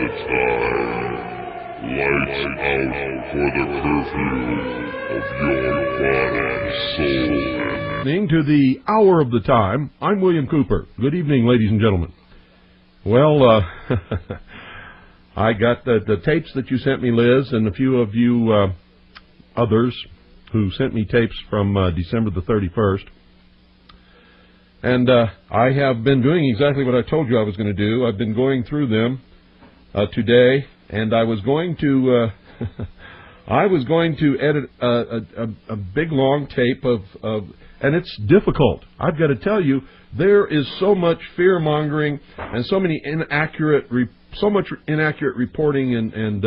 the time. Lights out for the curfew of your body, soul, and... Listening to the hour of the time, I'm William Cooper. Good evening, ladies and gentlemen. Well, I got the tapes that you sent me, Liz, and a few of you others who sent me tapes from December the 31st. And I have been doing exactly what I told you I was going to do. I've been going through them today, and I was going to edit a big long tape of and it's difficult. I've got to tell you, there is so much fear mongering and so much inaccurate reporting and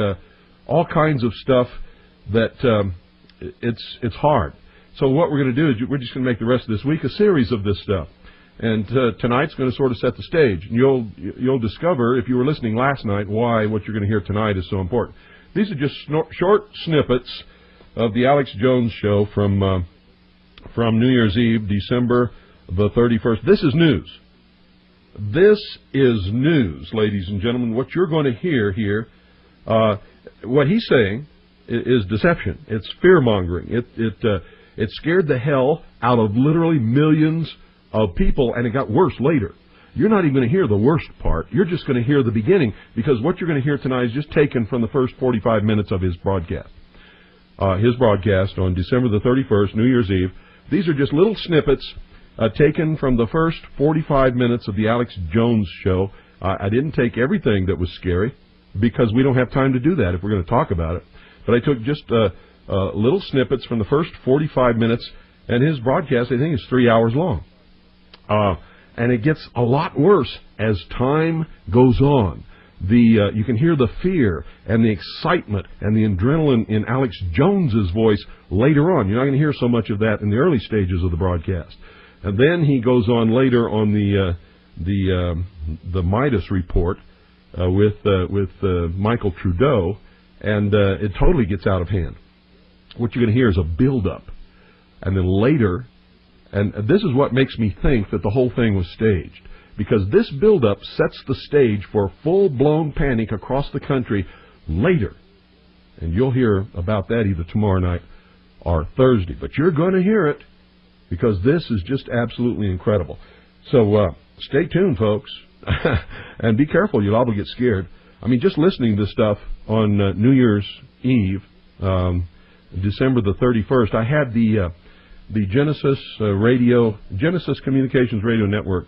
all kinds of stuff that it's hard. So what we're going to do is we're just going to make the rest of this week a series of this stuff. And tonight's going to sort of set the stage. And you'll discover, if you were listening last night, why what you're going to hear tonight is so important. These are just short snippets of the Alex Jones Show from New Year's Eve, December the 31st. This is news. This is news, ladies and gentlemen. What you're going to hear here, what he's saying is deception. It's fear-mongering. It scared the hell out of literally millions of people, and it got worse later. You're not even going to hear the worst part. You're just going to hear the beginning, because what you're going to hear tonight is just taken from the first 45 minutes of his broadcast. His broadcast on December the 31st, New Year's Eve. These are just little snippets taken from the first 45 minutes of the Alex Jones Show. I didn't take everything that was scary, because we don't have time to do that if we're going to talk about it. But I took just little snippets from the first 45 minutes, and his broadcast, I think, is 3 hours long. And it gets a lot worse as time goes on. You can hear the fear and the excitement and the adrenaline in Alex Jones's voice later on. You're not going to hear so much of that in the early stages of the broadcast. And then he goes on later on the Midas report with Michael Trudeau, and it totally gets out of hand. What you're going to hear is a build-up, and then later. And this is what makes me think that the whole thing was staged, because this buildup sets the stage for full-blown panic across the country later. And you'll hear about that either tomorrow night or Thursday. But you're going to hear it, because this is just absolutely incredible. So stay tuned, folks, and be careful. You'll all get scared. I mean, just listening to this stuff on New Year's Eve, December the 31st, I had the Genesis Communications Radio Network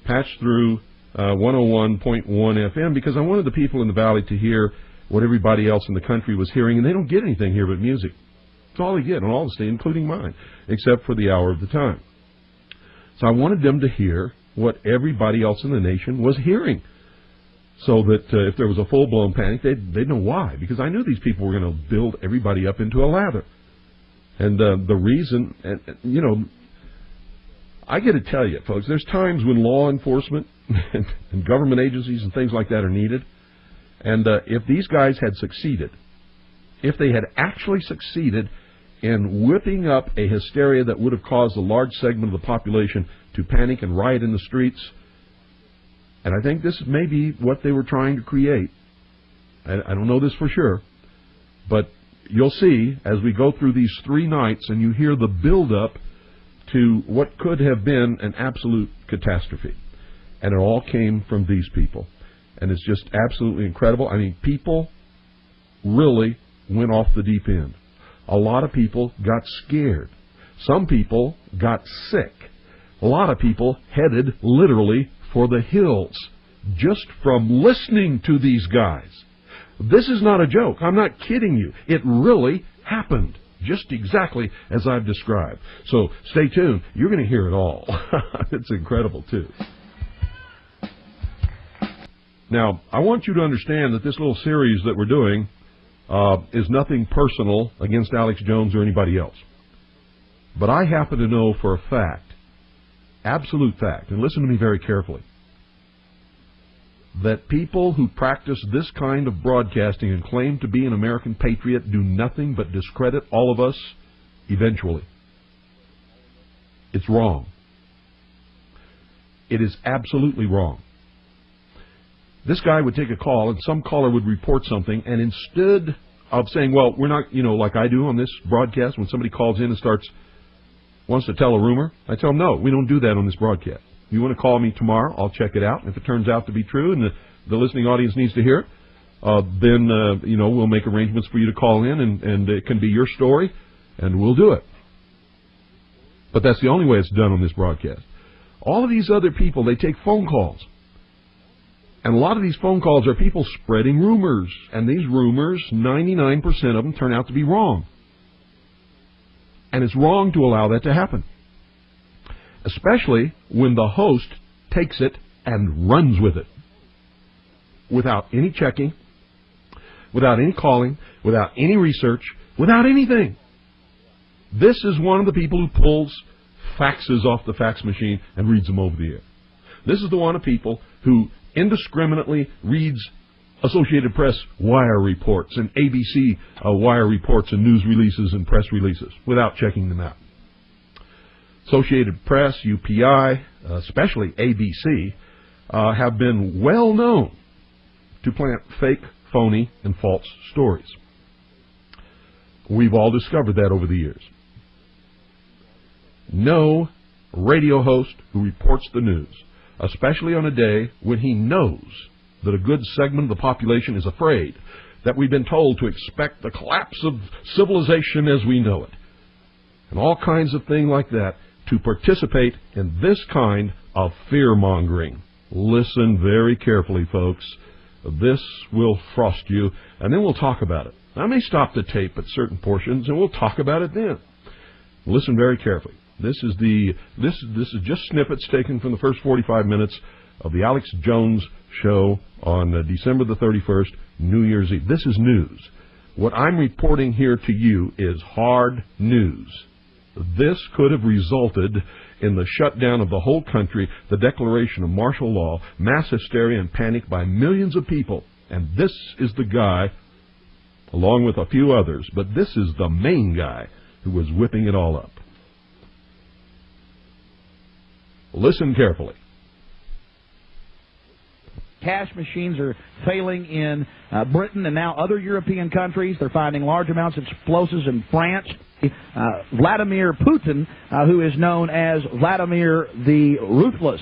patched through 101.1 FM, because I wanted the people in the Valley to hear what everybody else in the country was hearing, and they don't get anything here but music. It's all they get on all the stations, including mine, except for the hour of the time. So I wanted them to hear what everybody else in the nation was hearing, so that if there was a full-blown panic, they'd know why, because I knew these people were going to build everybody up into a lather. And the reason, you know, I got to tell you, folks, there's times when law enforcement and government agencies and things like that are needed. And if these guys had succeeded, if they had actually succeeded in whipping up a hysteria that would have caused a large segment of the population to panic and riot in the streets, and I think this may be what they were trying to create. I don't know this for sure, but you'll see as we go through these 3 nights and you hear the build-up to what could have been an absolute catastrophe. And it all came from these people. And it's just absolutely incredible. I mean, people really went off the deep end. A lot of people got scared. Some people got sick. A lot of people headed literally for the hills just from listening to these guys. This is not a joke. I'm not kidding you. It really happened, just exactly as I've described. So stay tuned. You're going to hear it all. It's incredible, too. Now, I want you to understand that this little series that we're doing is nothing personal against Alex Jones or anybody else. But I happen to know for a fact, absolute fact, and listen to me very carefully, that people who practice this kind of broadcasting and claim to be an American patriot do nothing but discredit all of us eventually. It's wrong. It is absolutely wrong. This guy would take a call, and some caller would report something, and instead of saying, well, we're not, like I do on this broadcast, when somebody calls in and wants to tell a rumor, I tell them, no, we don't do that on this broadcast. If you want to call me tomorrow, I'll check it out. If it turns out to be true and the listening audience needs to hear it, then we'll make arrangements for you to call in, and it can be your story, and we'll do it. But that's the only way it's done on this broadcast. All of these other people, they take phone calls. And a lot of these phone calls are people spreading rumors. And these rumors, 99% of them turn out to be wrong. And it's wrong to allow that to happen. Especially when the host takes it and runs with it. Without any checking, without any calling, without any research, without anything. This is one of the people who pulls faxes off the fax machine and reads them over the air. This is the one of people who indiscriminately reads Associated Press wire reports and ABC wire reports and news releases and press releases without checking them out. Associated Press, UPI, especially ABC, have been well known to plant fake, phony, and false stories. We've all discovered that over the years. No radio host who reports the news, especially on a day when he knows that a good segment of the population is afraid, that we've been told to expect the collapse of civilization as we know it, and all kinds of things like that, to participate in this kind of fear-mongering. Listen very carefully, folks. This will frost you, and then we'll talk about it. I may stop the tape at certain portions, and we'll talk about it then. Listen very carefully. This is just snippets taken from the first 45 minutes of the Alex Jones show on December the 31st, New Year's Eve. This is news. What I'm reporting here to you is hard news. This could have resulted in the shutdown of the whole country, the declaration of martial law, mass hysteria and panic by millions of people. And this is the guy, along with a few others, but this is the main guy who was whipping it all up. Listen carefully. Cash machines are failing in Britain and now other European countries. They're finding large amounts of explosives in France. Vladimir Putin, who is known as Vladimir the Ruthless,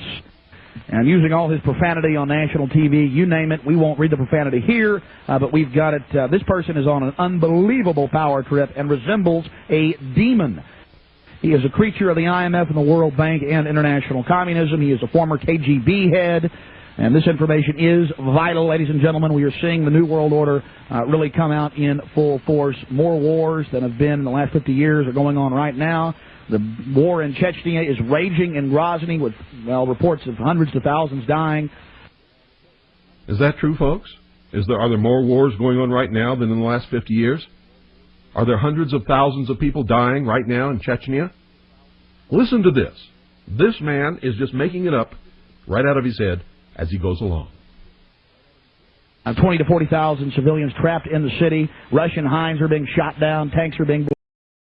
and using all his profanity on national TV, you name it. We won't read the profanity here, but we've got it. This person is on an unbelievable power trip and resembles a demon. He is a creature of the IMF and the World Bank and international communism. He is a former KGB head. And this information is vital, ladies and gentlemen. We are seeing the New World Order really come out in full force. More wars than have been in the last 50 years are going on right now. The war in Chechnya is raging in Grozny with, reports of hundreds of thousands dying. Is that true, folks? Are there more wars going on right now than in the last 50 years? Are there hundreds of thousands of people dying right now in Chechnya? Listen to this. This man is just making it up right out of his head as he goes along. 20 to 40,000 civilians trapped in the city. Russian Hinds are being shot down. Tanks are being